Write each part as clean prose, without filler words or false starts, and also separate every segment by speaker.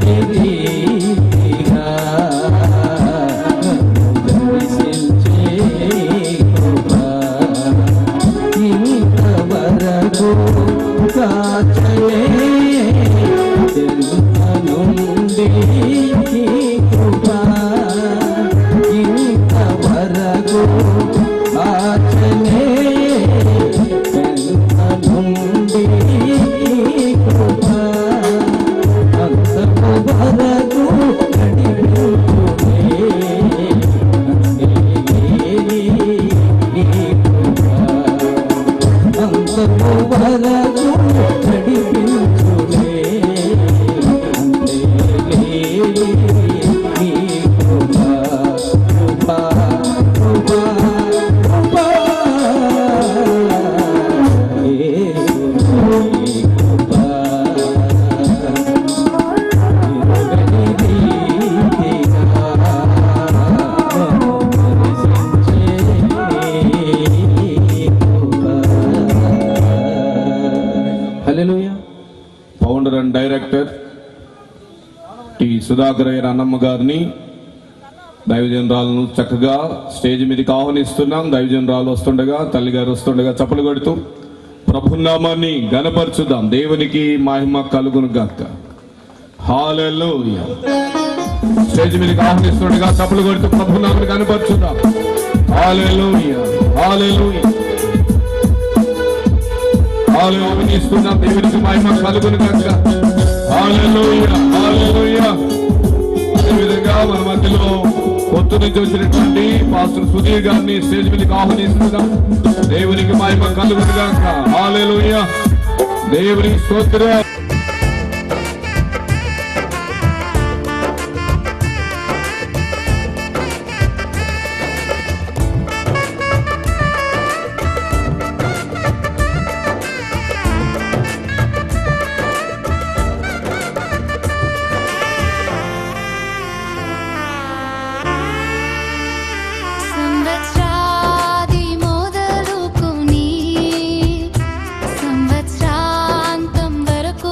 Speaker 1: రీతిగా దర్శించే కృప ఇంతవరకు కాచలే జన్మ నుండి కృప ఇంతవరకు కాచలే జన్మ నుండి కృప అంతవరకు నడిపించునే అంతవరకు నడిపించునే
Speaker 2: founder and director T Sudhakarayya Annamma గారిని దైవజనరాలను చక్కగా స్టేజ్ మీదకి ఆహ్వానిస్తున్నాం. దైవజనరాలు వస్తుండగా, తల్లి గారు వస్తుండగా చప్పలు కొడుతూ ప్రభునామాన్ని ఘనపరచుదాం. దేవునికి మహిమ కలుగును గాక. హల్లెలూయా. స్టేజ్ మీదకి ఆహ్వానిస్తుండగా చప్పలు కొడుతూ ప్రభునామాన్ని ఘనపరచుదాం. హల్లెలూయా, హల్లెలూయా, ఆహ్వానిస్తున్నాం. దేవునికి మహిమ కలుగును గాక. హల్లెలూయా, హల్లెలూయా. అదేవిధంగా మన మధ్యలో కొత్త నుంచి వచ్చినటువంటి పాస్టర్ సుధీర్ గారిని స్టేజ్ మీదకి ఆహ్వానిస్తున్నాం. దేవునికి మహిమ కలుగును గాక. హల్లెలూయా, దేవునికి స్తోత్రం.
Speaker 3: సంవత్సరాంతం వరకు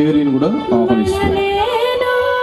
Speaker 2: కేరీని కూడా ఆహ్వానిస్తున్నాం.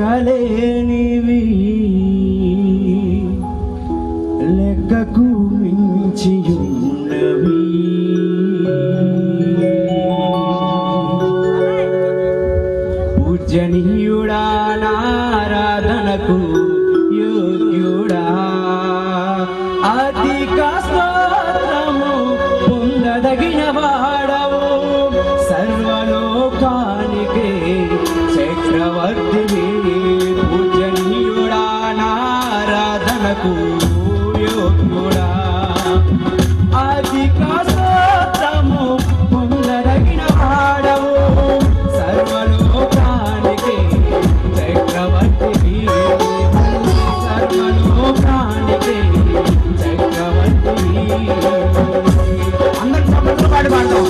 Speaker 1: ఊహించలేనివి లెక్కకు మించి ఉన్నవి పూజనీయుడా నారాధనకు యోగ్యుడా అధిక స్తోత్రము పొందదగిన వాడా ఆరాధనకు యోగ్యుడా అధిక స్తోత్రము పొందదగిన వాడవు సర్వలోకానికి చక్రవర్తి సర్వలోకానికి చక్రవర్తి అందరూ చప్పట్లు పాడి పాడతాం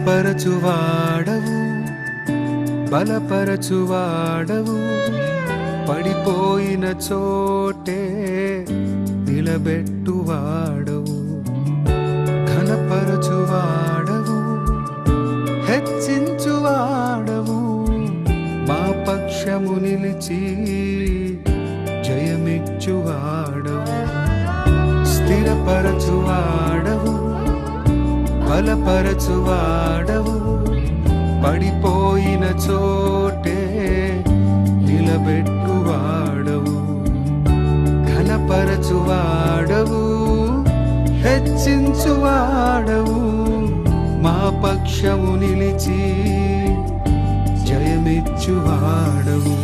Speaker 3: స్థిరపరచువాడవు, బలపరచువాడవు, పడిపోయిన చోటే నిలబెట్టువాడవు, ఘనపరచువాడవు, హెచ్చించువాడవు, మా పక్షము నిలిచి జయమిచ్చువాడవు, స్థిరపరచువాడవు, బలపరచువాడవు, పడిపోయిన చోటే నిలబెట్టువాడవు, ఘనపరచువాడవు, హెచ్చించువాడవు, మా పక్షము నిలిచి జయమిచ్చువాడవు.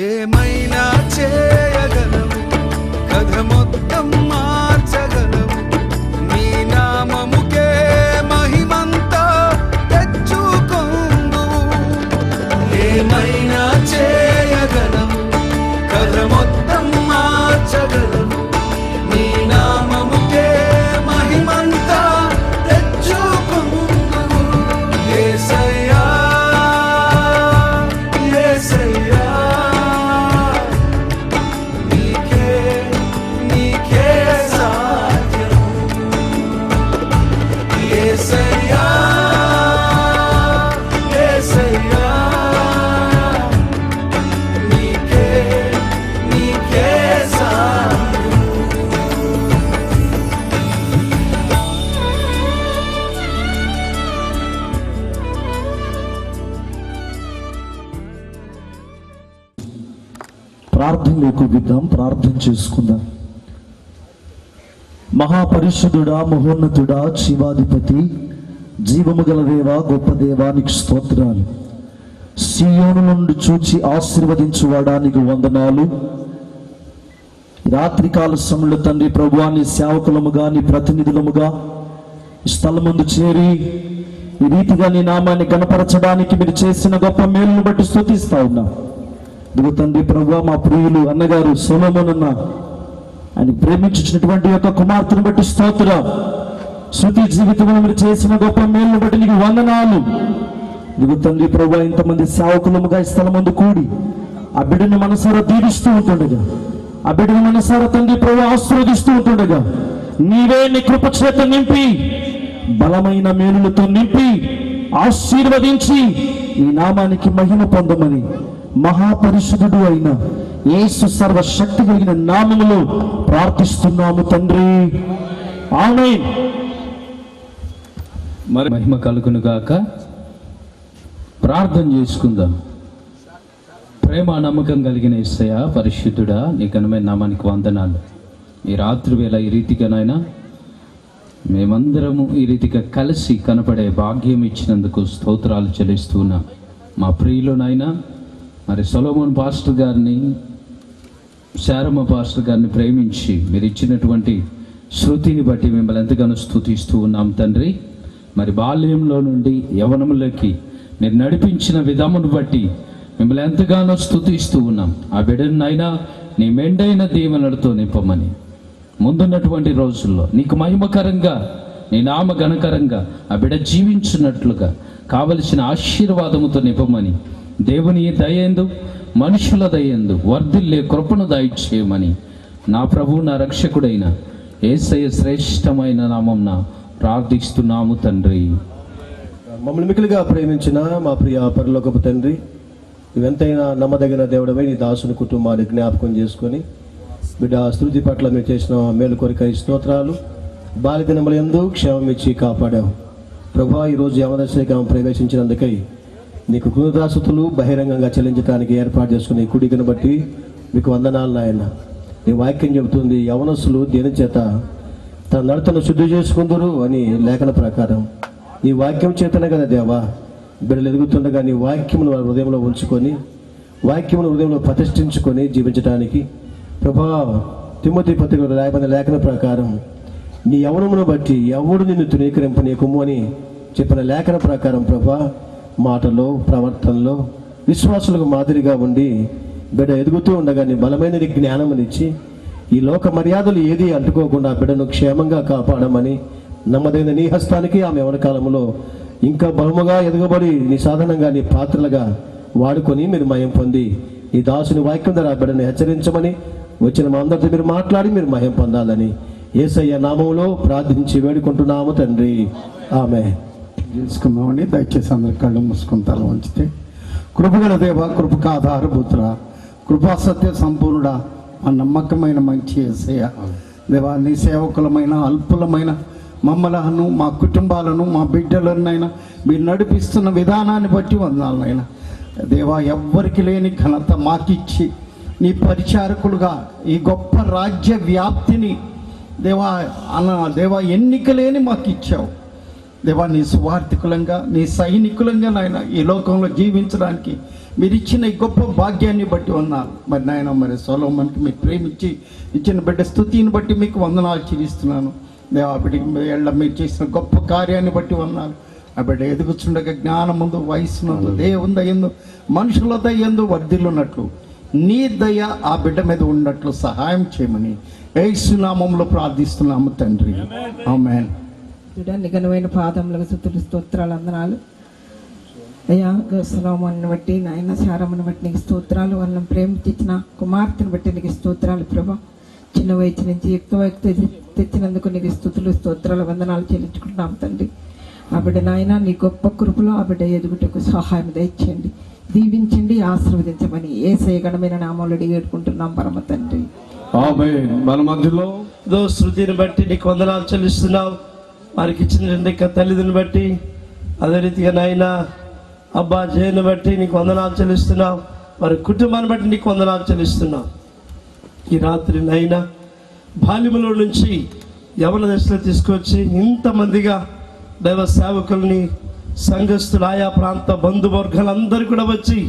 Speaker 3: ఏమైనా చేయగలవు, కథ మొత్తం మార్చగలవు, నీ నామముకే మహిమంతా తెచ్చుకొందువు. ఏమైనా చేయగలవు, కథ మొత్తం మార్చగలవు, నీ నామముకే మహిమంతా తెచ్చుకొందువు. యేసయ్యా, యేసయ్యా, నీకే నీకే సాధ్యం. యేసయ్యా, యేసయ్యా, నీకే నీకే సాధ్యం.
Speaker 4: ప్రార్థనలోకి విద్దాం, ప్రార్థన చేసుకుందాం. మహాపరిశుద్ధుడా, మహోన్నతుడా, జీవాధిపతి, జీవము గల దేవా, గొప్ప దేవానికి స్తోత్రాలు. సీయోను నుండి చూచి ఆశీర్వదించువాడా నీకు వందనాలు. రాత్రికాల సమయంలో తండ్రి ప్రభువాన్ని సేవకులముగా, నీ ప్రతినిధులముగా ఈ స్థలం ముందు చేరి ఈ రీతిగా నీ నామాన్ని కనపరచడానికి మీరు చేసిన గొప్ప మేలును బట్టి స్తుతిస్తా ఉన్నాం. ఇదిగో తండ్రి ప్రభువా, మా ప్రియులు అన్నగారు సొలొమోన్ అన్న ఆయన ప్రేమించినటువంటి యొక్క కుమార్తెను బట్టి స్తోత్రం. శృతి జీవితంలో మీరు చేసిన గొప్ప మేలును బట్టి నీకు వందనాలు. ఇదిగో తండ్రి ప్రభువా, ఇంతమంది సేవకులముగా ఈ స్థలం ముందు కూడి ఆ బిడ్డని మనసారా దీవిస్తూ ఉంటుండగా, ఆ బిడ్డని మనసారా తండ్రి ప్రభువా ఆశీర్వదిస్తూ ఉంటుండగా, నీవే నీ కృప చేత నింపి, బలమైన మేలులతో నింపి, ఆశీర్వదించి ఈ నామానికి మహిమ పొందమని మహాపరిశుద్ధుడు అయిన యేసు సర్వశక్తి కలిగిన నామములో ప్రార్థిస్తున్నాము తండ్రి, ఆమేన్.
Speaker 1: మరి మహిమ కలుగును గాక. ప్రార్థన చేసుకుందాం. ప్రేమ నమ్మకం కలిగిన యేసయ్య, పరిశుద్ధుడా, నీ ఘనమైన నామానికి వందనాలు. ఈ రాత్రి వేళ ఈ రీతిగానైనా మేమందరము ఈ రీతిగా కలిసి కనపడే భాగ్యం ఇచ్చినందుకు స్తోత్రాలు చెల్లిస్తున్నాం. మా ప్రియులనైనా మరి సొలొమోన్ పాస్టర్ గారిని, శారమ్మ పాస్టర్ గారిని ప్రేమించి మీరు ఇచ్చినటువంటి శృతిని బట్టి మిమ్మల్ని ఎంతగానో స్తుతిస్తూ ఉన్నాం తండ్రి. మరి బాల్యంలో నుండి యవ్వనంలోకి మీరు నడిపించిన విధమును బట్టి మిమ్మల్ని ఎంతగానో స్తుతిస్తూ ఉన్నాం. ఆ బిడ్డనైనా నీ మెండైన దీవెనలతో నింపమని, ముందున్నటువంటి రోజుల్లో నీకు మహిమకరంగా, నీ నామ ఘనకరంగా ఆ బిడ్డ జీవించినట్లుగా కావలసిన ఆశీర్వాదముతో నింపమని, దేవుని దయందు మనుషుల దయందు వర్ధిల్లే కృపను దయచేయమని నా ప్రభు, నా రక్షకుడైన యేసయ్య శ్రేష్టమైన నామమున ప్రార్థిస్తున్నాము తండ్రి.
Speaker 5: మమ్మల్ని మిక్కిలిగా ప్రేమించిన మా ప్రియ పరలోకపు తండ్రి, నువ్వెంతైనా నమ్మదగిన దేవుడవై నీ దాసుని కుటుంబాన్ని జ్ఞాపకం చేసుకొని బిడ్డ స్తుతి పట్ల మీరు చేసిన మేలు కొరిక స్తోత్రాలు. బాల్యదినముల యందు క్షేమం ఇచ్చి కాపాడావు ప్రభా. ఈరోజు యవనశేఖరం ప్రవేశించినందుకై నీకు కృతజ్ఞతాస్తుతులు బహిరంగంగా చెల్లించడానికి ఏర్పాటు చేసుకుని కుడికను బట్టి మీకు వందనాలు నాయన. నీ వాక్యం చెబుతుంది, యవనస్తులు దేని చేత తన నడతను శుద్ధి చేసుకుందరు అని లేఖన ప్రకారం. నీ వాక్యం చేతనే కదా దేవా బిడ్డలు ఎదుగుతుండగా నీ వాక్యమును వారి హృదయంలో ఉంచుకొని, వాక్యమును హృదయంలో ప్రతిష్ఠించుకొని జీవించడానికి ప్రభా, తిమోతి పత్రికలో రాయబడిన లేఖన ప్రకారం నీ యవనమును బట్టి ఎవడు నిన్ను తృణీకరింపనీయకుము అని చెప్పిన లేఖన ప్రకారం ప్రభా, మాటలో ప్రవర్తనలో విశ్వాసులకు మాదిరిగా ఉండి బిడ్డ ఎదుగుతూ ఉండగా నీ బలమైన జ్ఞానమునిచ్చి ఈ లోక మర్యాదలు ఏది అంటుకోకుండా బిడ్డను క్షేమంగా కాపాడమని నమ్మదైన నీ హస్తానికి ఆమె యవన కాలంలో ఇంకా బహుమగా ఎదగబడి నీ సాధనంగా నీ పాత్రలుగా వాడుకొని మీరు మయం పొంది ఈ దాసుని వాక్యం ద్వారా బిడ్డని హెచ్చరించమని వచ్చిన మా అందరితో మీరు మాట్లాడి మీరు మయం పొందాలని యేసయ్య నామంలో ప్రార్థించి వేడుకుంటున్నాము తండ్రి. ఆమె
Speaker 6: చేసుకున్నామని దయచేసి అందరి కళ్ళు మూసుకుని తల ఉంచితే కృపగల దేవ, కృపకు ఆధారభూతుడ, కృపా సత్య సంపూర్ణుడా, మా నమ్మకమైన మంచి యేసయ్య దేవా, నీ సేవకులమైన అల్పులమైన మమ్మలను, మా కుటుంబాలను, మా బిడ్డలనైనా మీరు నడిపిస్తున్న విధానాన్ని బట్టి వందాలనైనా దేవా, ఎవ్వరికి లేని ఘనత మాకిచ్చి నీ పరిచారకులుగా ఈ గొప్ప రాజ్య వ్యాప్తిని దేవా ఎన్నికలేని మాకు ఇచ్చావు దేవా. నీ సువార్థికులంగా, నీ సైనికులంగా నాయన ఈ లోకంలో జీవించడానికి మీరు ఇచ్చిన ఈ గొప్ప భాగ్యాన్ని బట్టి ఉన్నారు. మరి నాయన, మరి సొలొమోనుకి మీరు ప్రేమించి ఇచ్చిన బిడ్డ స్తుతిని బట్టి మీకు వందనాలు చెల్లిస్తున్నాను దేవా. బిడ్డకి మీరు చేసిన గొప్ప కార్యాన్ని బట్టి ఉన్నారు. ఆ బిడ్డ ఎదుగుచుండగా జ్ఞానముందు, వయసునందు, దేవుని దయందు, మనుషుల దయందు వర్ధిల్లున్నట్లు నీ దయ ఆ బిడ్డ మీద ఉన్నట్లు సహాయం చేయమని యేసు నామములో ప్రార్థిస్తున్నాము తండ్రి. ఆమేన్.
Speaker 7: చూడండి, ఘనమైన పాదములకు స్తుతులు, స్తోత్రాలు, వందనాలు అయ్యా. సొలొమోనుని బట్టి నాయన, శారమ్మని బట్టి నీకు స్తోత్రాలు. వాళ్ళని ప్రేమించిన కుమార్తెను బట్టి నీకు స్తోత్రాలు ప్రభా. చిన్న వయసు నుంచి ఎక్కువ వయసు తెచ్చినందుకు నీకు స్తుతులు, స్తోత్రాలు, వందనాలు చెల్లించుకుంటున్నాం తండ్రి. ఆ బిడ్డ నాయన నీ గొప్ప కృపలో ఆ బిడ్డ ఎదుగుటకు సహాయం దయచేయండి, దీవించండి, ఆశీర్వదించమని యేసయ్య ఘనమైన నామములో అడిగి వేడుకుంటున్నాం పరమ తండ్రి.
Speaker 2: ఆమేన్. మన మధ్యలో
Speaker 8: శృతిని బట్టి నీకు వందనాలు చెల్లిస్తున్నావు. వారికి ఇచ్చిన తల్లిదండ్రుని బట్టి, అదే రీతిగా నాయన అబ్బా జయను బట్టి నీకు వందనాలు చెల్లిస్తున్నావు. వారి కుటుంబాన్ని బట్టి నీకు వందనాలు చెల్లిస్తున్నావు. ఈ రాత్రి నాయన బాల్యములో నుంచి యవన దశలో తీసుకొచ్చి ఇంతమందిగా దైవ సేవకుల్ని, సంఘస్థులు, ఆయా ప్రాంత బంధువర్గాలందరూ కూడా వచ్చి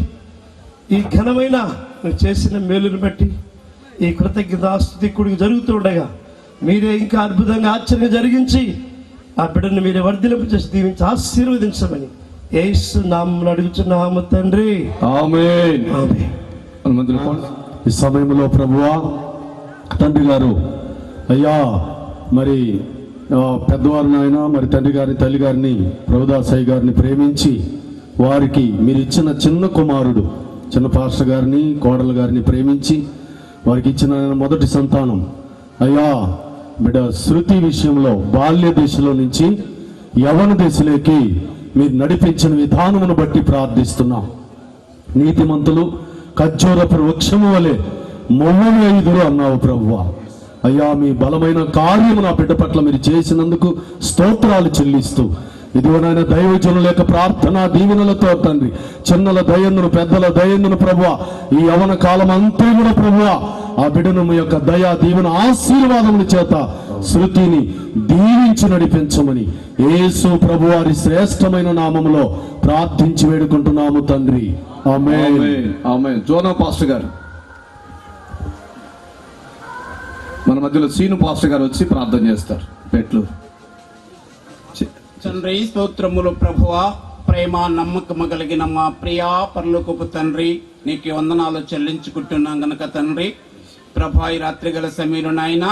Speaker 8: ఈ ఘనమైన నువ్వు చేసిన మేలుని బట్టి ఈ కృతజ్ఞతాస్తుతి కూడిక జరుగుతూ ఉండగా మీరే ఇంకా అద్భుతంగా ఆశ్చర్యంగా జరిగించి ఆ బిడ్డను మీరే వర్ధిలింప చేసి దీవించి ఆశీర్వదించమని యేసు నామములో అడుగుచున్నాము తండ్రి.
Speaker 2: ఆమేన్.
Speaker 8: ఆమేన్.
Speaker 2: మన మధ్యలో
Speaker 4: ఈ సమయంలో ప్రభువా, తండ్రి గారు అయ్యా, మరి పెద్దవారు నాయన, మరి తండ్రి గారిని, తల్లి గారిని, ప్రభుదాసయ్య గారిని ప్రేమించి వారికి మీరు ఇచ్చిన చిన్న కుమారుడు, చిన్న పాస్టర్ గారిని, కోడలు గారిని ప్రేమించి వారికి ఇచ్చిన మొదటి సంతానం అయ్యా బిడ్డ శృతి విషయంలో బాల్య దశలో నుంచి యవన దశలోకి మీరు నడిపించిన విధానమును బట్టి ప్రార్థిస్తున్నాం. నీతిమంతులు ఖర్జూరపు వృక్షము వలె మొమ్మలు ఐదురు అన్నావు ప్రభువా. అయ్యా, మీ బలమైన కార్యము నా బిడ్డ పట్ల మీరు చేసినందుకు స్తోత్రాలు చెల్లిస్తూ, ఇదిగోనైనా దైవజనుల యొక్క ప్రార్థన దీవెనలతో తండ్రి, చిన్నల దయందును, పెద్దల దయందును ప్రభువా, ఈ యవన కాలం అంతా కూడా ప్రభువా ఆ బిడ్డను మీ యొక్క దయా దీవెన ఆశీర్వాదముల చేత శృతిని దీవించి నడిపించమని యేసు ప్రభువారి శ్రేష్టమైన నామములో ప్రార్థించి వేడుకుంటున్నాము తండ్రి. ఆమేన్.
Speaker 2: ఆమేన్. జోనా పాస్టర్ గారు, మన మధ్యలో సీను పాస్టర్ గారు వచ్చి ప్రార్థన చేస్తారు. పెట్లు
Speaker 9: తండ్రి స్తోత్రములు ప్రభువా, ప్రేమ నమ్మకము కలిగిన మా ప్రియా పరలోకపు తండ్రి, నీకు వందనాలు చెల్లించుకుంటున్నాం గనక తండ్రి ప్రభా, ఈ రాత్రి గల సమయంలో నాయన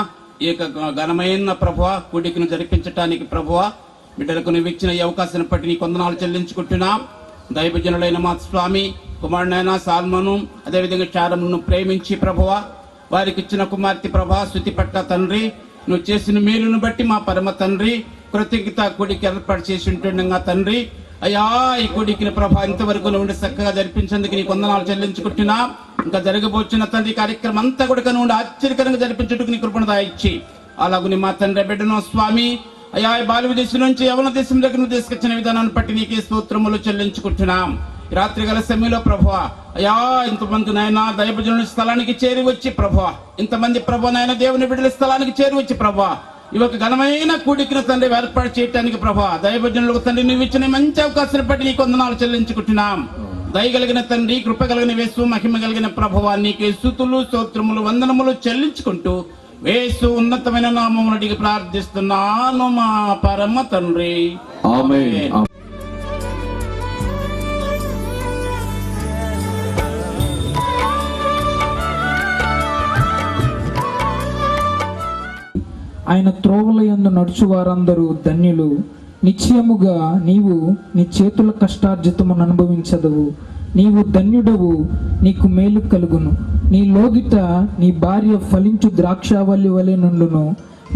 Speaker 9: ఈ యొక్క ఘనమైన ప్రభువా కూడికను జరిపించటానికి ప్రభువా బిడ్డలకు నువ్వు ఇచ్చిన ఈ అవకాశాన్ని బట్టి నీకు వందనాలు చెల్లించుకుంటున్నాం. దైవజనులైన మా స్వామి కుమారుడైన సాల్మను, అదేవిధంగా చారమును ప్రేమించి ప్రభువా వారికి ఇచ్చిన కుమార్తె ప్రభా శృతి పట్ల తండ్రి నువ్వు చేసిన మేలును బట్టి మా పరమ తండ్రి కృతజ్ఞత కూడికి ఏర్పాటు చేసి ఉంటుండగా తండ్రి అయ్యా, ఈ కూడికిని ప్రభా ఇంతవరకు నుండి చక్కగా జరిపించేందుకు నీకు వందనాలు చెల్లించుకుంటున్నా. ఇంకా జరగబోచిన తండ్రి కార్యక్రమం అంతా కూడా నుండి ఆశ్చర్యకరంగా జరిపించుటకు నీ కృపణ దాయిచ్చి అలాగుని మా తండ్రి బిడ్డను స్వామి అయ్యా బాల్య దేశం నుంచి యవన దేశం దగ్గర నువ్వు తీసుకొచ్చిన విధానాన్ని బట్టి నీకే స్తోత్రములు చెల్లించుకుంటున్నాం. రాత్రి గల సమయంలో ప్రభువా అయ్యా ఇంతమంది నాయన దైవజనుల స్థలానికి చేరి వచ్చి ప్రభువా, ఇంతమంది ప్రభు నాయన దేవుని బిడ్డల స్థలానికి చేరి వచ్చి ప్రభువా ఈ ఒక ఘనమైన కూడికిన తండ్రి ఏర్పాటు చేయడానికి ప్రభా దైవజనులకు తండ్రి నువ్వు ఇచ్చిన మంచి అవకాశాన్ని బట్టి నీకు వందనాలు చెల్లించుకుంటున్నాం. దయగలిగిన తండ్రి, కృప కలిగిన వేసు, మహిమ కలిగిన ప్రభువా నీకు స్తుతులు, స్తోత్రములు, వందనములు చెల్లించుకుంటూ వేసు ఉన్నతమైన నామమును అడిగి ప్రార్థిస్తున్నాను మా పరమ తండ్రి.
Speaker 2: ఆమేన్.
Speaker 10: ఆయన త్రోవల యందు నడుచు వారందరూ ధన్యులు. నిశ్చయముగా నీవు నీ చేతుల కష్టార్జితమును అనుభవించదవు. నీవు ధన్యుడవు, నీకు మేలు కలుగును. నీ లోగిట నీ భార్య ఫలించు ద్రాక్షావల్లి వలె నుండును.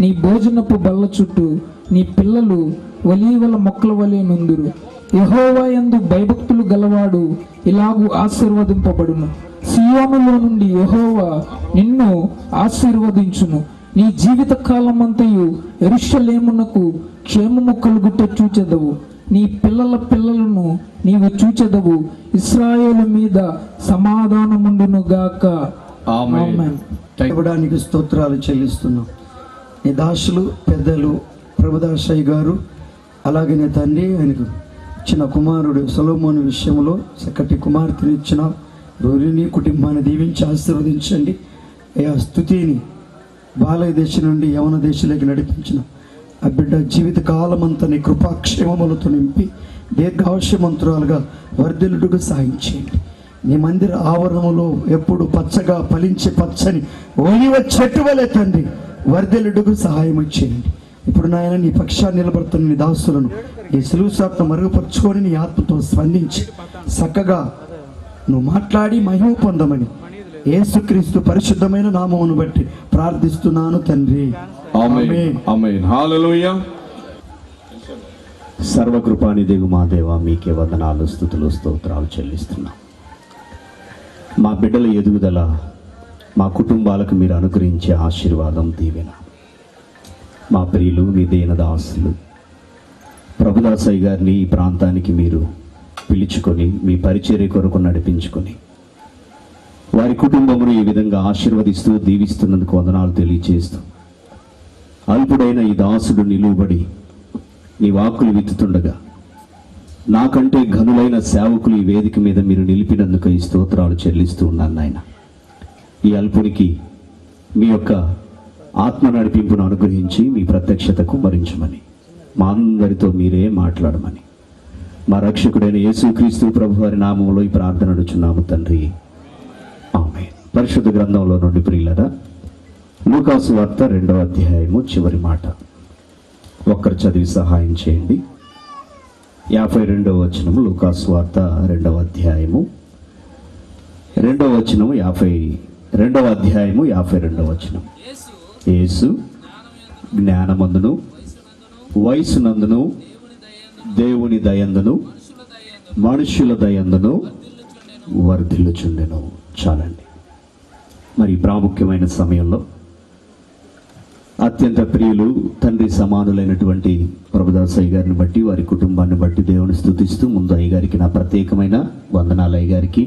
Speaker 10: నీ భోజనపు బల్ల చుట్టూ నీ పిల్లలు ఒలీవల మొక్కల వలె నుందురు. యెహోవా యందు భయభక్తులు గలవాడు ఇలాగూ ఆశీర్వదింపబడును. సియోనులో నుండి యెహోవా నిన్ను ఆశీర్వదించును. నీ జీవిత కాలమంతయు యెరూషలేమునకు క్షేమము కలుగుట చూచెదవు. నీ పిల్లల పిల్లలను నీవు చూచెదవు. ఇశ్రాయేలు మీద సమాధానముండును గాక. ఆమేన్.
Speaker 6: ఇవ్వడానికి స్తోత్రాలు చెల్లిస్తున్నాం. ఈ దాసులు పెద్దలు ప్రభుదాసయ్య గారు, అలాగే నీ తండ్రి ఆయనకు చిన్న కుమారుడు సొలొమోను విషయంలో చక్కటి కుమార్తెని ఇచ్చిన రూరిని కుటుంబాన్ని దీవించి ఆశీర్వదించండి. ఆ స్తుతిని బాలయ దేశం నుండి యవన దేశంలోకి నడిపించిన ఆ బిడ్డ జీవిత కాలమంతా నీ కృపాక్షేమములతో నింపి దీర్ఘాయుష్యమంతురాలుగా వర్ధిల్లుటకు సాయం చేయండి. నీ మందిర ఆవరణములో ఎప్పుడు పచ్చగా ఫలించే పచ్చని ఒలివ చెట్టు వలె తండ్రి వర్ధిల్లుటకు సహాయం చేయండి. ఇప్పుడు నాయన నీ పక్షాన్ని నిలబడుతున్న నీ దాసులను ఈ సులువు శాతం మరుగుపరుచుకొని నీ ఆత్మతో స్పందించి చక్కగా నువ్వు మాట్లాడి మహిమ పొందమని యేసుక్రీస్తు పరిశుద్ధమైన నామమును బట్టి ప్రార్థిస్తున్నాను తండ్రి.
Speaker 2: ఆమేన్. ఆమేన్. హల్లెలూయా.
Speaker 4: సర్వకృపానిధిగు మా దేవ, మీకే వందనాలు, స్తుతులు, స్తోత్రాలు చెల్లిస్తున్నాం. మా బిడ్డల ఎదుగుదల, మా కుటుంబాలకు మీరు అనుగ్రహించే ఆశీర్వాదం, దీవెన మా ప్రియులు నిదేన దాసులు ప్రభుదాసయ్య గారిని ఈ ప్రాంతానికి మీరు పిలుచుకొని మీ పరిచర్య కొరకు నడిపించుకొని వారి కుటుంబమును ఈ విధంగా ఆశీర్వదిస్తూ దీవిస్తున్నందుకు వందనాలు తెలియజేస్తూ, అల్పుడైన ఈ దాసుడు నిలువబడి నీ వాక్కులు విత్తుతుండగా నాకంటే ఘనులైన సేవకులు ఈ వేదిక మీద మీరు నిలిపినందుకు ఈ స్తోత్రాలు చెల్లిస్తూ ఉన్నాను నాయన. ఈ అల్పునికి మీ యొక్క ఆత్మ నడిపింపును అనుగ్రహించి మీ ప్రత్యక్షతకు భరించమని, మా అందరితో మీరే మాట్లాడమని మా రక్షకుడైన యేసుక్రీస్తు ప్రభు వారి నామములో ఈ ప్రార్థన అడుగుచున్నాము తండ్రి. ఆమేన్. పరిశుద్ధ గ్రంథంలో నుండి ప్రియులరా, లూకాసు వార్త 2వ అధ్యాయము చివరి మాట ఒక్కరు చదివి సహాయం చేయండి. 52వ వచనము, లూకాసు వార్త 2వ అధ్యాయము 2వ వచనము, 52వ అధ్యాయము 52వ వచనం. యేసు జ్ఞానమందును వయసునందును దేవుని దయందును మనుష్యుల దయందును వర్ధిల్లుచుండెను. చాలండి. మరి ప్రాముఖ్యమైన సమయంలో అత్యంత ప్రియులు తండ్రి సమానులైనటువంటి ప్రభుదాసయ్య గారిని బట్టి, వారి కుటుంబాన్ని బట్టి దేవుని స్తుతిస్తూ ముందు అయ్యగారికి నా ప్రత్యేకమైన వందనాలు. అయ్యగారికి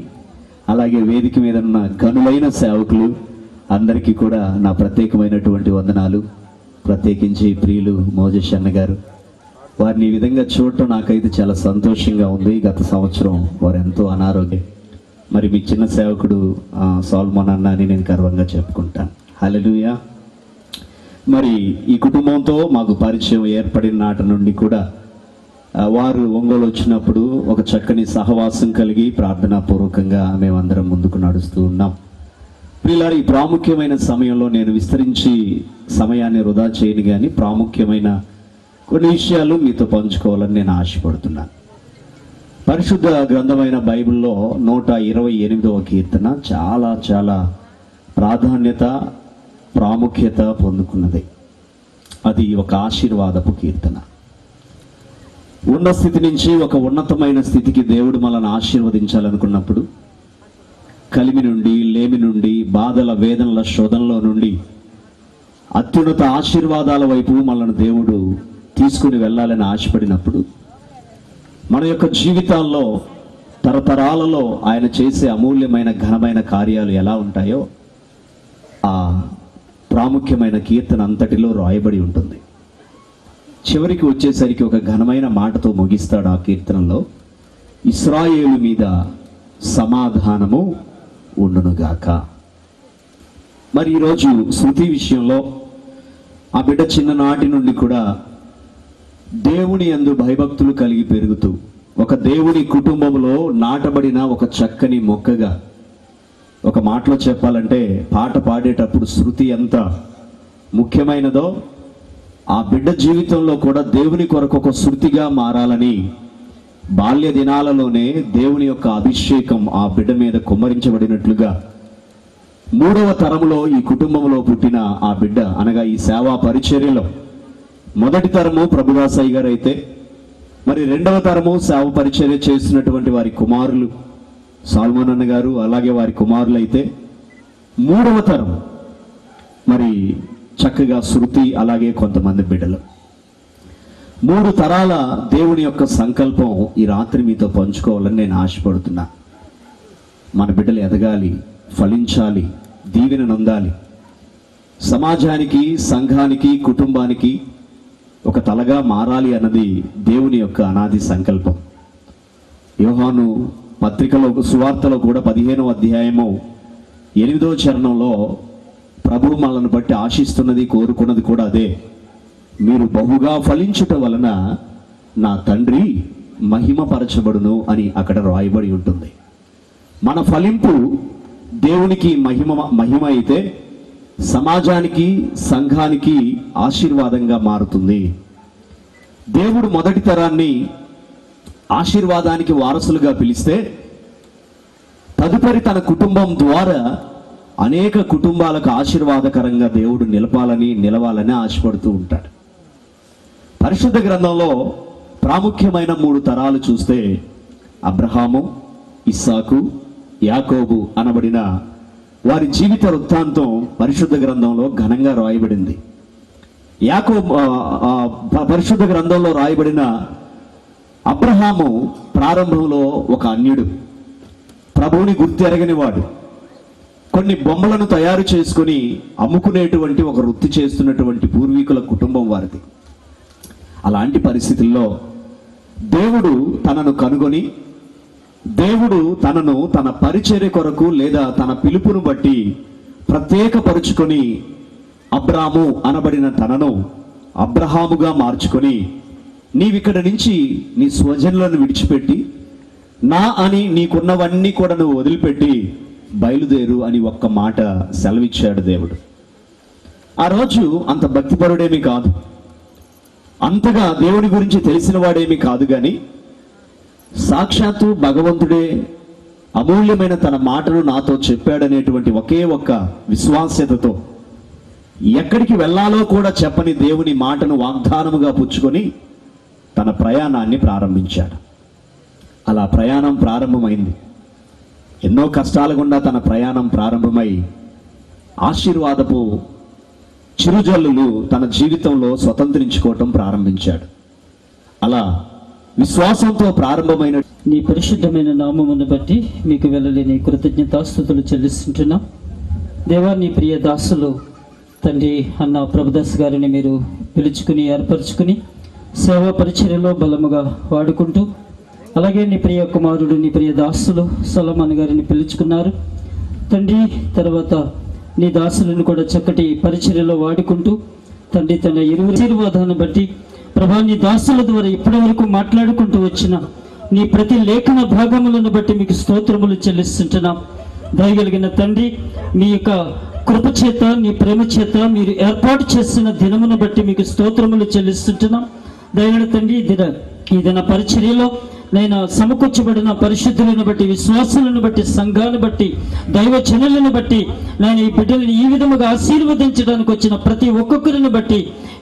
Speaker 4: అలాగే వేదిక మీద ఉన్న ఘనులైన సేవకులు అందరికీ కూడా నా ప్రత్యేకమైనటువంటి వందనాలు. ప్రత్యేకించి ప్రియులు మోజేష్ అన్న గారు, వారిని ఈ విధంగా చూడటం నాకైతే చాలా సంతోషంగా ఉంది. గత సంవత్సరం వారు ఎంతో అనారోగ్యం, మరి మీ చిన్న సేవకుడు సాల్మోన్ అన్న అని నేను గర్వంగా చెప్పుకుంటాను. హల్లెలూయా. మరి ఈ కుటుంబంతో మాకు పరిచయం ఏర్పడిన నాటి నుండి కూడా వారు ఒంగోలు వచ్చినప్పుడు ఒక చక్కని సహవాసం కలిగి ప్రార్థనాపూర్వకంగా మేమందరం ముందుకు నడుస్తూ ఉన్నాం. ప్రియులారా, ఈ ప్రాముఖ్యమైన సమయంలో నేను విస్తరించి సమయాన్ని వృధా చేయను, కానీ ప్రాముఖ్యమైన కొన్ని విషయాలు మీతో పంచుకోవాలని నేను ఆశపడుతున్నాను. పరిశుద్ధ గ్రంథమైన బైబిల్లో 128వ కీర్తన చాలా చాలా ప్రాధాన్యత, ప్రాముఖ్యత పొందుకున్నది. అది ఒక ఆశీర్వాదపు కీర్తన. ఉన్న స్థితి నుంచి ఒక ఉన్నతమైన స్థితికి దేవుడు మనల్ని ఆశీర్వదించాలనుకున్నప్పుడు, కలిమి నుండి, లేమి నుండి, బాధల వేదనల శోధనలో నుండి అత్యున్నత ఆశీర్వాదాల వైపు మనల్ని దేవుడు తీసుకుని వెళ్ళాలని ఆశపడినప్పుడు, మన యొక్క జీవితాల్లో తరతరాలలో ఆయన చేసే అమూల్యమైన ఘనమైన కార్యాలు ఎలా ఉంటాయో ఆ ప్రాముఖ్యమైన కీర్తన అంతటిలో రాయబడి ఉంటుంది. చివరికి వచ్చేసరికి ఒక ఘనమైన మాటతో ముగిస్తాడు ఆ కీర్తనలో, ఇశ్రాయేలు మీద సమాధానము ఉండునుగాక. మరి ఈరోజు శృతి విషయంలో ఆ బిడ్డ చిన్ననాటి నుండి కూడా దేవుని యందు భయభక్తులు కలిగి పెరుగుతూ ఒక దేవుని కుటుంబంలో నాటబడిన ఒక చక్కని మొక్కగా, ఒక మాటలో చెప్పాలంటే పాట పాడేటప్పుడు శృతి ఎంత ముఖ్యమైనదో ఆ బిడ్డ జీవితంలో కూడా దేవుని కొరకు ఒక శృతిగా మారాలని బాల్య దినాలలోనే దేవుని యొక్క అభిషేకం ఆ బిడ్డ మీద కుమ్మరించబడినట్లుగా 3వ తరంలో ఈ కుటుంబంలో పుట్టిన ఆ బిడ్డ అనగా ఈ సేవా పరిచర్యలో మొదటి తరము ప్రభుదాసయ్య గారు అయితే, మరి 2వ తరము సేవ పరిచర్య చేస్తున్నటువంటి వారి కుమారులు సాల్మోన్ అన్న గారు, అలాగే వారి కుమారులు అయితే 3వ తరం మరి చక్కగా శృతి, అలాగే కొంతమంది బిడ్డలు. 3 తరాల దేవుని యొక్క సంకల్పం ఈ రాత్రి మీతో పంచుకోవాలని నేను ఆశపడుతున్నా. మన బిడ్డలు ఎదగాలి, ఫలించాలి, దీవెన నొందాలి, సమాజానికి, సంఘానికి, కుటుంబానికి ఒక తలగా మారాలి అన్నది దేవుని యొక్క అనాది సంకల్పం. యోహాను పత్రికలో సువార్తలో కూడా 15వ అధ్యాయము 8వ చరణంలో ప్రభు మనల్ని బట్టి ఆశిస్తున్నది, కోరుకున్నది కూడా అదే. మీరు బహుగా ఫలించుట వలన నా తండ్రి మహిమపరచబడును అని అక్కడ రాయబడి ఉంటుంది. మన ఫలింపు దేవునికి మహిమ అయితే సమాజానికి, సంఘానికి ఆశీర్వాదంగా మారుతుంది. దేవుడు మొదటి తరాన్ని ఆశీర్వాదానికి వారసులుగా పిలిస్తే తదుపరి తన కుటుంబం ద్వారా అనేక కుటుంబాలకు ఆశీర్వాదకరంగా దేవుడు నిలవాలని ఆశపడుతూ ఉంటాడు. పరిశుద్ధ గ్రంథంలో ప్రాముఖ్యమైన 3 తరాలు చూస్తే అబ్రహాము, ఇస్సాకు, యాకోబు అనబడిన వారి జీవిత వృత్తాంతం పరిశుద్ధ గ్రంథంలో ఘనంగా రాయబడింది. పరిశుద్ధ గ్రంథంలో రాయబడిన అబ్రహాము ప్రారంభంలో ఒక అన్యుడు, ప్రభువుని గుర్తెరగని వాడు, కొన్ని బొమ్మలను తయారు చేసుకుని అమ్ముకునేటువంటి ఒక వృత్తి చేస్తున్నటువంటి పూర్వీకుల కుటుంబం వారిది. అలాంటి పరిస్థితుల్లో దేవుడు తనను కనుగొని, దేవుడు తనను తన పరిచర్య కొరకు లేదా తన పిలుపును బట్టి ప్రత్యేకపరుచుకొని అబ్రాము అనబడిన తనను అబ్రహాముగా మార్చుకొని, నీవిక్కడి నుంచి నీ స్వజనులను విడిచిపెట్టి నా అని నీకున్నవన్నీ కూడా నువ్వు వదిలిపెట్టి బయలుదేరు అని ఒక్క మాట సెలవిచ్చాడు దేవుడు. ఆ రోజు అంత భక్తిపరుడేమీ కాదు, అంతగా దేవుని గురించి తెలిసిన వాడేమీ కాదు, కానీ సాక్షాత్తు భగవంతుడే అమూల్యమైన తన మాటను నాతో చెప్పాడనేటువంటి ఒకే ఒక్క విశ్వాస్యతతో ఎక్కడికి వెళ్ళాలో కూడా చెప్పని దేవుని మాటను వాగ్దానముగా పుచ్చుకొని తన ప్రయాణాన్ని ప్రారంభించాడు. అలా ప్రయాణం ప్రారంభమైంది. ఎన్నో కష్టాల గుండా తన ప్రయాణం ప్రారంభమై ఆశీర్వాదపు చిరుజల్లులు తన జీవితంలో స్వతంత్రించుకోవటం ప్రారంభించాడు. అలా విశ్వాసంతో ప్రారంభమైన
Speaker 11: నీ పరిశుద్ధమైన నామమును బట్టి మీకు వెళ్ళలేని కృతజ్ఞతాస్తుతులు చెల్లిస్తుంటున్నాం. దేవా, నీ ప్రియ దాసులు తండ్రి అన్న ప్రభుదాస్ గారిని మీరు పిలుచుకుని ఏర్పరచుకుని సేవా పరిచర్యలో బలముగా వాడుకుంటూ, అలాగే నీ ప్రియ కుమారుడు నీ ప్రియ దాసులు సొలొమోన్ గారిని పిలుచుకున్నారు తండ్రి. తర్వాత నీ దాసులను కూడా చక్కటి పరిచర్యలో వాడుకుంటూ తండ్రి తన ఆశీర్వాదాన్ని బట్టి ప్రభా, నీ దాసుల ద్వారా ఇప్పటి వరకు మాట్లాడుకుంటూ వచ్చిన నీ ప్రతి లేఖన భాగములను బట్టి మీకు స్తోత్రములు చెల్లిస్తుంటున్నాం. దయగలిగిన తండ్రి, మీ యొక్క కృప చేత, నీ ప్రేమ చేత మీరు ఏర్పాటు చేసిన దినమును బట్టి మీకు స్తోత్రములు చెల్లిస్తుంటున్నాం. దయగల తండ్రి, ఈ దిన పరిచర్యలో నేను సమకూర్చబడిన పరిశుద్ధులను బట్టి, విశ్వాసాలను బట్టి, సంఘాలను బట్టి, దైవ జనులను బట్టి, నేను ఈ బిడ్డలను ఈ విధముగా ఆశీర్వదించడానికి వచ్చిన ప్రతి ఒక్కొక్కరిని బట్టి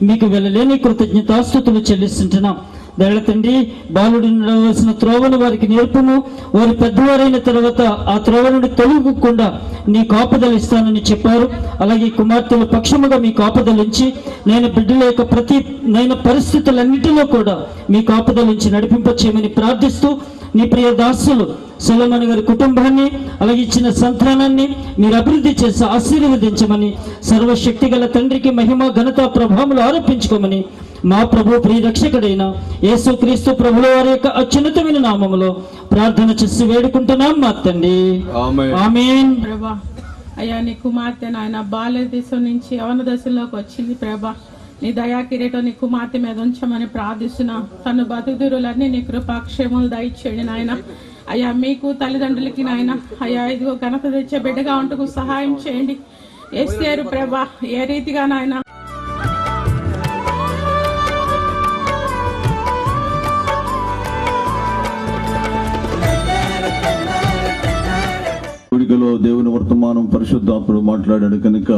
Speaker 11: మీకు వెళ్ళలేని కృతజ్ఞతాస్తుతులు చెల్లిస్తుంటున్నాం. దయల తండ్రి, బాలుడు నడవలసిన త్రోవను వారికి నేర్పుము. వారు పెద్దవారైన తర్వాత ఆ త్రోవ నుండి తొలగకుండా నీ కాపుదలు ఇస్తానని చెప్పారు. అలాగే కుమార్తెల పక్షముగా మీ కాపుదలు ఉంచి నేను బిడ్డల యొక్క ప్రతి పరిస్థితులన్నిటిలో కూడా మీ కాపుదలు ఉంచి నడిపింపచేయమని ప్రార్థిస్తూ, నీ ప్రియ దాసులు సొలొమోన్ గారి కుటుంబాన్ని, అలాగే ఇచ్చిన సంతానాన్ని మీరు అభివృద్ధి చేసి ఆశీర్వదించమని, సర్వశక్తి గల తండ్రికి మహిమ ఘనత ప్రభావములు ఆరోపించుకోమని మా ప్రభు ప్రియ రక్షకుడైన యేసుక్రీస్తు ప్రభుల వారి యొక్క అత్యున్నతమైన నామములో ప్రార్థన చేసి వేడుకుంటున్నాం మా తండ్రి. ఆమేన్.
Speaker 12: ప్రభా, అయ్యా నీ కుమార్తె నాయన బాల్య దశ నుంచి యవన దశలోకి వచ్చింది ప్రభా. నీ దయా కిరీటం నీ కుమార్తె మీద ఉంచమని ప్రార్థిస్తున్నాం. తను బతుకుదురులన్నీ నీ కృపాక్షేమములు దయచేయండి నాయన. అయ్యా, మీకు తల్లిదండ్రులకి నాయన అయ్యా ఇదిగో ఘనత తెచ్చే బిడ్డగా ఉంటూ సహాయం చేయండి. ఎస్తేరు ప్రభా, ఏ రీతిగా నాయన
Speaker 13: దేవుని వర్తమానం పరిశుద్ధాత్ముడు మాట్లాడాడు కనుక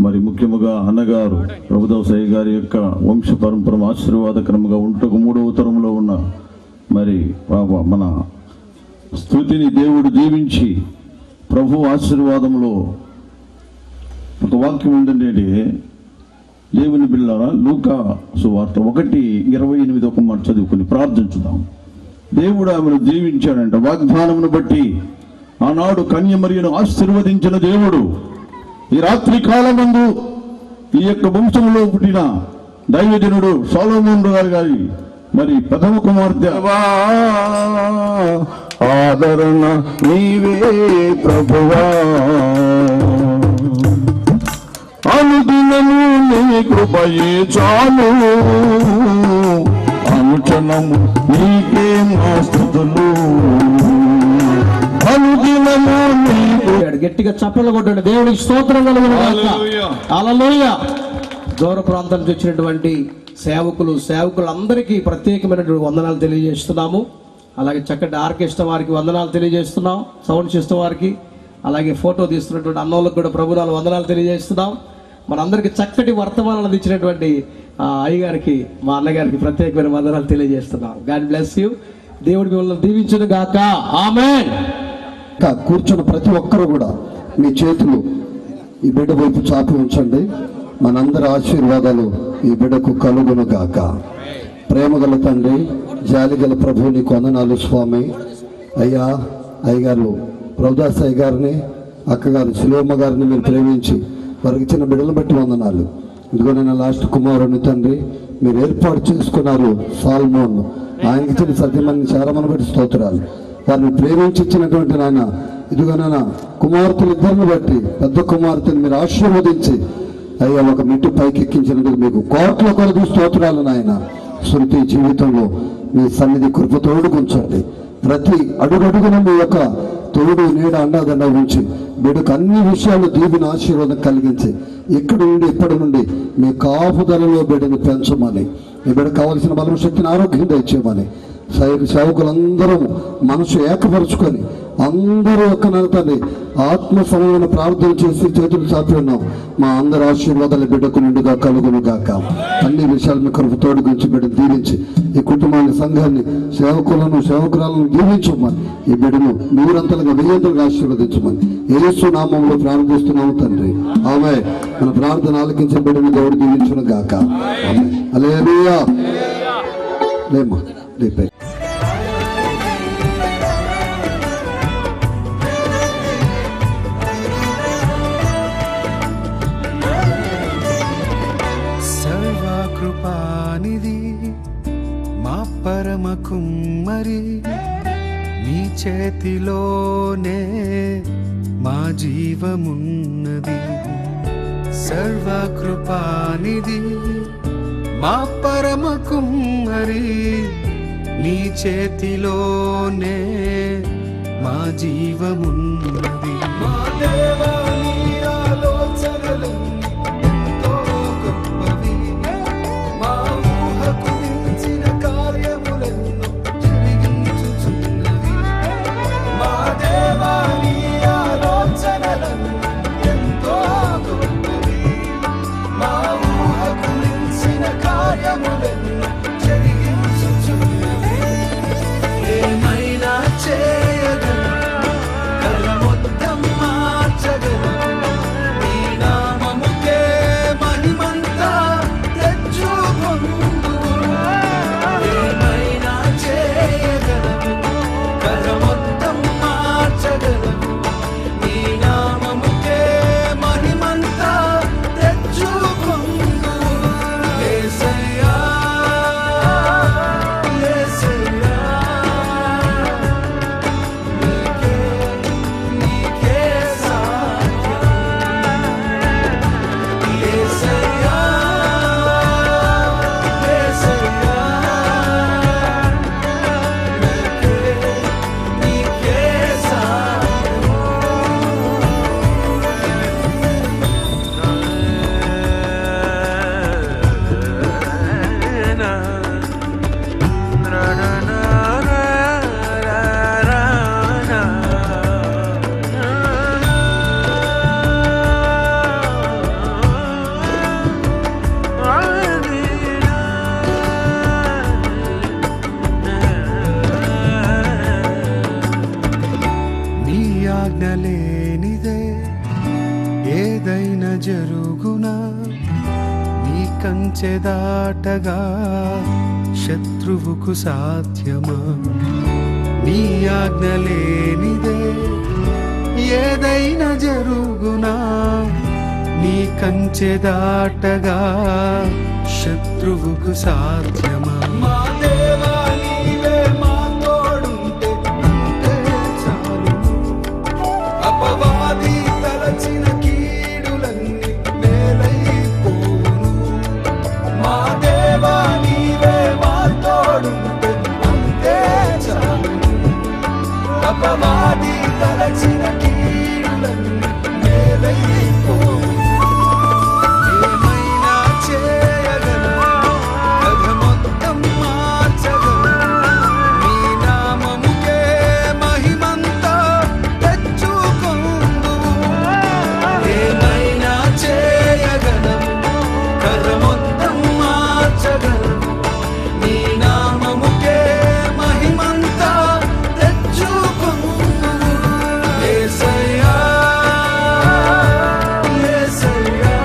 Speaker 13: మరి ముఖ్యముగా అన్నగారు ప్రభుదాసయ్య గారి యొక్క వంశ పరంపర ఆశీర్వాదకరంగా ఉంటకు 3వ తరంలో ఉన్న మరి మన స్తుతిని దేవుడు దీవించి ప్రభు ఆశీర్వాదంలో ఒక వాక్యం ఉందండి. దేవుని బిళ్ళారా, లూకా సువార్త 1:28 ఒక మాట చదువుకుని ప్రార్థించుదాం. దేవుడు ఆమెను దీవించాడంట. వాగ్దానమును బట్టి ఆనాడు కన్యమరియను ఆశీర్వదించిన దేవుడు ఈ రాత్రి కాలమందు ఈ యొక్క వంశంలో పుట్టిన దైవజనుడు సొలొమోను గారి మరి ప్రథమ కుమార్తె ఆదరణ నీవే ప్రభువా, అనుదినము నీ కృపయే చాలు, అనుక్షణము నీకే మా స్తుతులు, అనుదినము నీకు.
Speaker 4: గట్టిగా చప్పలు కొట్టండి, దేవుడికి స్తోత్రం కలుగును గాక. హల్లెలూయా. దూర ప్రాంతం నుంచి వచ్చినటువంటి సేవకులందరికీ ప్రత్యేకమైనటువంటి వందనాలు తెలియజేస్తున్నాము. అలాగే చక్కటి ఆర్కెస్ట్రా వారికి వందనాలు తెలియజేస్తున్నాం, సౌండ్ సిస్టమ్ వారికి, అలాగే ఫోటో తీస్తున్నటువంటి అన్నోళ్ళకు కూడా ప్రభునాలు వందనాలు తెలియజేస్తున్నాం. మనందరికీ చక్కటి వర్తమానాలు ఇచ్చినటువంటి అయ్యగారికి, మా అన్నగారికి ప్రత్యేకమైన వందనాలు తెలియజేస్తున్నాం. God bless you. దేవుడి మిమ్మల్ని దీవించును గాక. ఆమేన్.
Speaker 6: కూర్చున్న ప్రతి ఒక్కరు కూడా మీ చేతులు ఈ బిడ్డ వైపు చాపి ఉంచండి. మనందరి ఆశీర్వాదాలు ఈ బిడ్డకు కలుగును గాక. ప్రేమగల తండ్రి, జాలిగల ప్రభు, నీకు వందనాలు స్వామి. అయ్యా, అయ్యగారు ప్రభుదాస్ అయ్య గారిని, అక్కగారు శిలోమ్మ గారిని మీరు ప్రేమించి వారికి ఇచ్చిన బిడ్డలు బట్టి వందనాలు. ఇదిగో నేను లాస్ట్ కుమారుని తండ్రి మీరు ఏర్పాటు చేసుకున్నారు సాల్మోన్, ఆయనకి ఇచ్చిన సత్యమని చారమని బట్టి స్తోత్రాలు. వారిని ప్రేమించి ఇచ్చినటువంటి నాయన ఇదిగో నాన్న కుమార్తెలు ఇద్దరిని బట్టి పెద్ద కుమార్తెను మీరు ఆశీర్వదించి అయ్యా ఒక మెట్టు పైకి ఎక్కించినందుకు మీకు కోట్ల కొలది స్తోత్రాలు నాయన. శృతి జీవితంలో మీ సన్నిధి కృప తోడుకుంచండి. ప్రతి అడుగడుగున మీ యొక్క తోడు నీడ అండాదండ ఉంచి బిడ్డకు అన్ని విషయాలు దీవిన ఆశీర్వాదం కలిగించి ఇక్కడి నుండి ఇప్పటి నుండి మీ కాపుదలలో బిడ్డను పెంచమని, మీ బిడ్డకు కావలసిన బలం శక్తిని ఆరోగ్యం దయచేయమని సేవకులందరూ మనసు ఏకపరుచుకొని అందరూ ఒక్క నడతండి ఆత్మ సమయమైన ప్రార్థన చేసి చేతులు చాపి ఉన్నాం. మా అందరి ఆశీర్వాదాలు బిడ్డకు నిండుగా కలుగును గాక. అన్ని విషయాలు మీ కృప తోడుగుంచి బిడ్డను దీవించి ఈ కుటుంబాన్ని, సంఘాన్ని, సేవకులను, సేవకురాలను దీవించమని, ఈ బిడ్డను నూరంతలుగా వెయ్యంతలుగా ఆశీర్వదించమని యేసు నామములో ప్రార్థిస్తున్నాము తండ్రి. ఆమె మన ప్రార్థన ఆలకించిన బిడ్డను దేవుడు దీవించును గాక. హల్లెలూయా. లేమ్మా లేపే.
Speaker 3: సర్వకృపానిధి మా పరమ కుమ్మరి, నీ చేతిలోనే మా జీవమున్నది. సర్వకృపానిధి మా పరమ కుమ్మరి, నీ చేతిలోనే మా జీవమున్నది. మా దేవా, నీ ఆలోచనలన్నీ ఎంతో గొప్పవి, మా ఊహకు మించిన కార్యములెన్నో జరిగించుచున్నవి. మా దేవా, నీ ఆలోచనలన్నీ ఎంతో గొప్పవి, మా ఊహకు మించిన కార్యములెన్నో జరిగించుచున్నవి. ఏమైనా చేయగలను, కల మొత్తం మార్చగలను, కంచెదాటగా శత్రువుకు సాధ్యమా? నీ ఆజ్ఞ లేనిదే ఏదైనా జరుగునా? నీ కంచెదాటగా శత్రువుకు సాధ్యమా? మా దేవా నీవే మా తోడుంటే అంతే చాలును. అపవాది తలచిన కీడులన్నీ మేలైపోవును. మా దేవా నీవే మా తోడుంటే అంతే చాలును. అపవాది తలచిన కీడులన్నీ మేలైపోవును. ఏమైనా చేయగలను, కథ మొత్తం మార్చగలను. నీ నామముకే మహిమంతా తెచ్చుకొందువు. ఏమైనా చేయగలను, కథ మొత్తం మార్చగలను. నీ నామముకే మహిమంతా తెచ్చుకొందువు. యేసయ్యా, యేసయ్యా,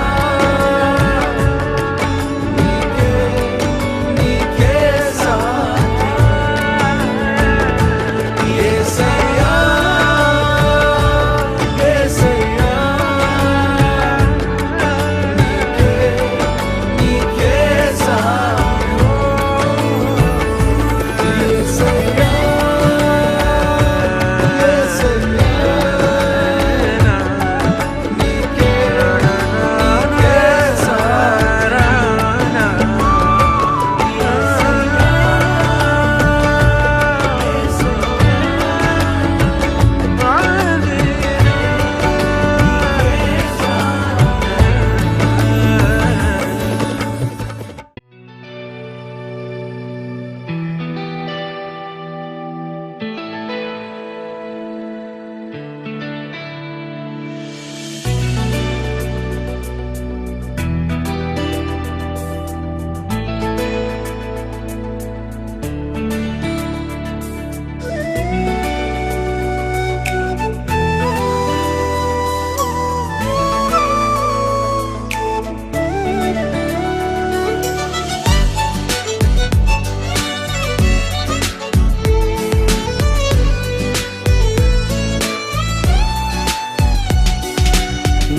Speaker 3: నీకే నీకే సాధ్యం. యేసయ్యా, యేసయ్యా, నీకే నీకే సాధ్యం. యేసయ్యా, యేసయ్యా, నీకే నీకే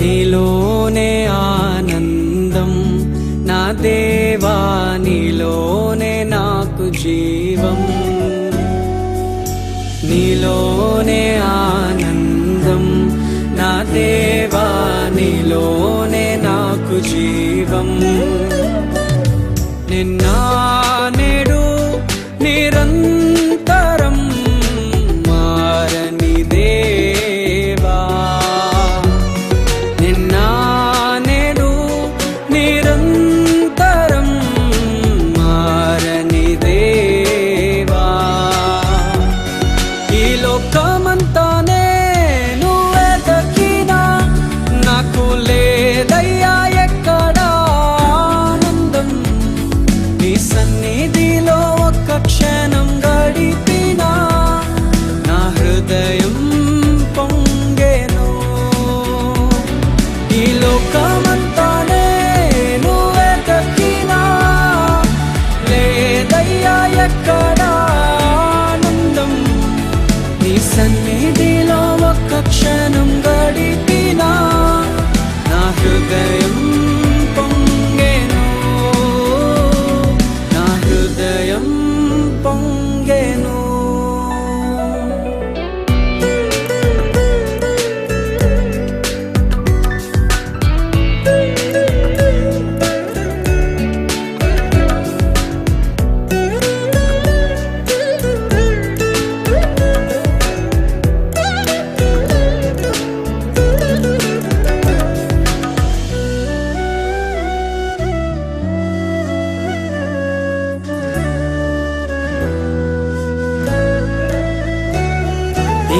Speaker 14: నీలోనే ఆనందం నా దేవా, నీలోనే నాకు జీవం. నీలోనే ఆనందం నా దేవా, నీలోనే నాకు జీవం. నిన్న నేడు నిరంతరం మారని దేవా. నిన్న నేడు నిరంతరం మారని దేవా. ఈ లోకమంతానే నువ్వెదకినా నాకు లేదయ్యా ఎక్కడా ఆనందం. నీ సన్నిధిలో ఒక్క క్షణం గడిపినా నా హృదయం పొంగెను. ఈ లోకమంతానే నువ్వెదకినా లేదయ్యా ఎక్కడా ఆనందం. నీ సన్నిధిలో ఒక్క క్షణం గడిపినా నా హృదయం పొంగెను. నా హృదయం పొంగెను.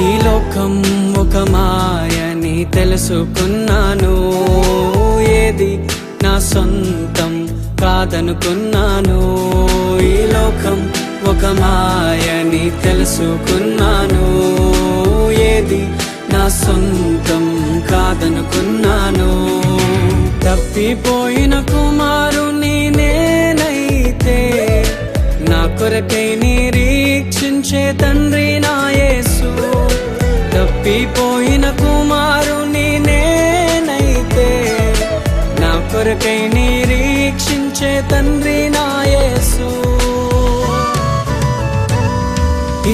Speaker 14: ఈ లోకం ఒక మాయని తెలుసుకున్నాను. ఏది నా సొంతం కాదనుకున్నాను. ఈ లోకం ఒక మాయని తెలుసుకున్నాను. ఏది నా సొంతం కాదనుకున్నాను. తప్పిపోయిన కుమారుని నేనైతే నా కొరకై నిరీక్షించే తండ్రి నా యేసు. తప్పిపోయిన కుమారుని నేనైతే నా కొరకై నిరీక్షించే తండ్రి నా యేసు.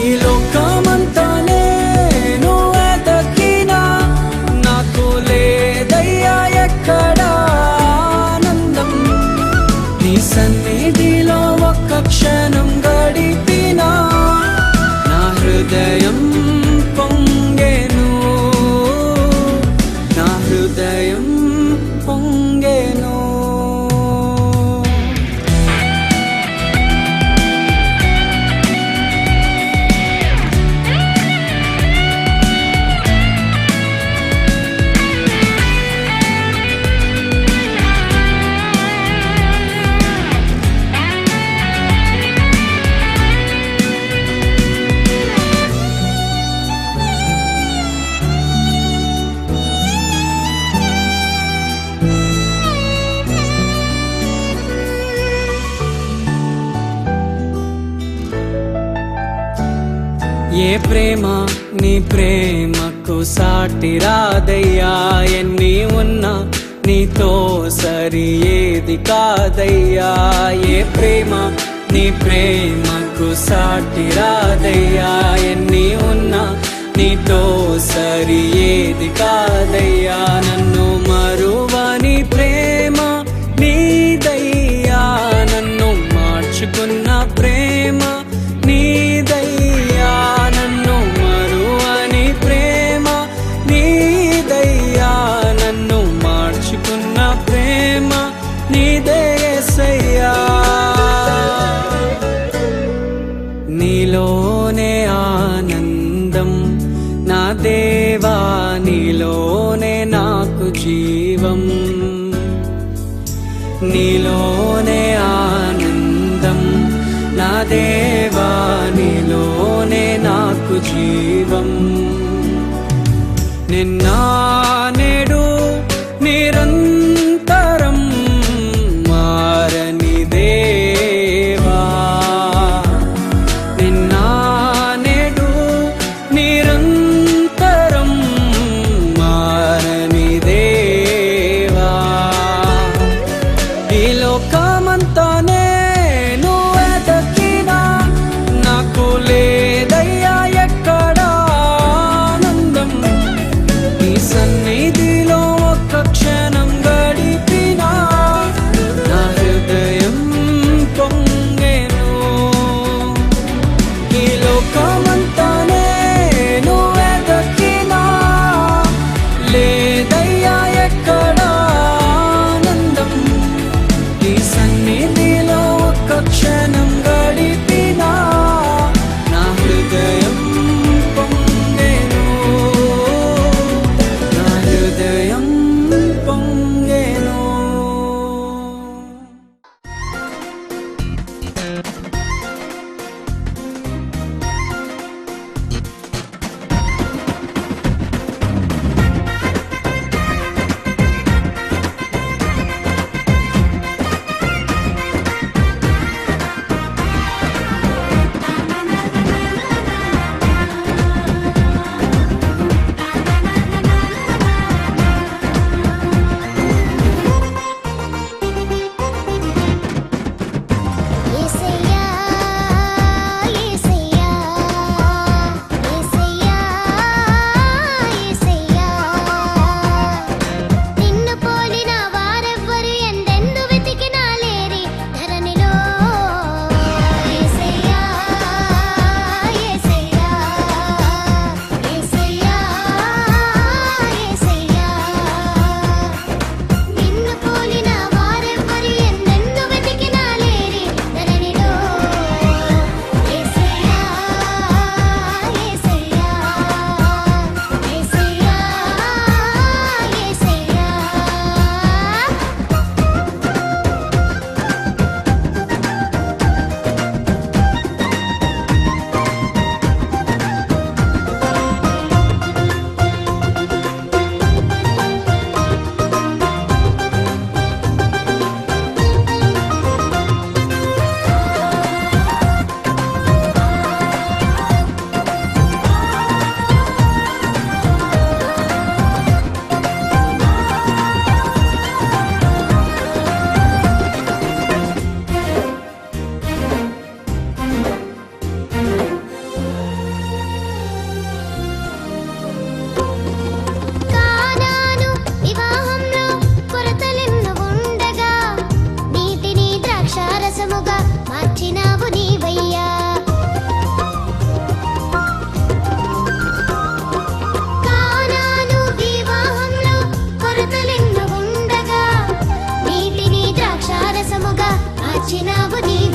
Speaker 14: ఈ లోకమంతా నేను వెతకినా నాకు లేదయ్యా ఎక్కడా ఆనందం. నీ సన్నిధిలో ఒక్క క్షణం గడిపినా నా హృదయం పొంగెను, నా హృదయం పొంగెను. ఏ ప్రేమ నీ ప్రేమకు సాటి రాదయ్యా. ఎన్ని ఉన్నా నీతో సరి ఏది కాదయ్యా. ఏ ప్రేమ నీ ప్రేమకు సాటి రాదయ్యా. ఎన్ని ఉన్నా నీతో సరి ఏది కాదయ్యా. నన్ను మరువని ప్రేమ నీదయ్యా. నన్ను మార్చుకున్న ప్రేమ నీదయ్యా. నన్ను మరువని ప్రేమ నీదయ్యా. నన్ను మార్చుకున్న ప్రేమ నీదే యేసయ్యా. నీలోనే ఆనందం నా దేవా, నీలోనే నాకు జీవం. నీలోనే ఆనందం నా దేవా, నీలోనే నాకు జీవం. నిన్న నేడు నిరంతరం మారని దేవా. నిన్న నేడు నిరంతరం మారని దేవా. ఈ లోకమంతా నేను వెతకినా నాకు లేదయ్యా ఎక్కడా ఆనందం. నీ సన్నిధిలో ఒక్క క్షణం గడిపినా నా హృదయం పొంగెను. ఈ లోకమంతా నేను వెతకినా లేదయ్యా ఎక్కడా ఆనందం. నీ సన్నిధిలో ఒక్క క్షణం గడిపినా నా హృదయం పొంగెను, నా హృదయం పొంగెను.
Speaker 15: యేసయ్యా ద్రాక్షారసముగా మార్చినావు నీవయ్యా. కానాను వివాహంలో కొరతలెన్నో ఉండగా నీటిని ద్రాక్షారసముగా మార్చినావు నీవయ్యా.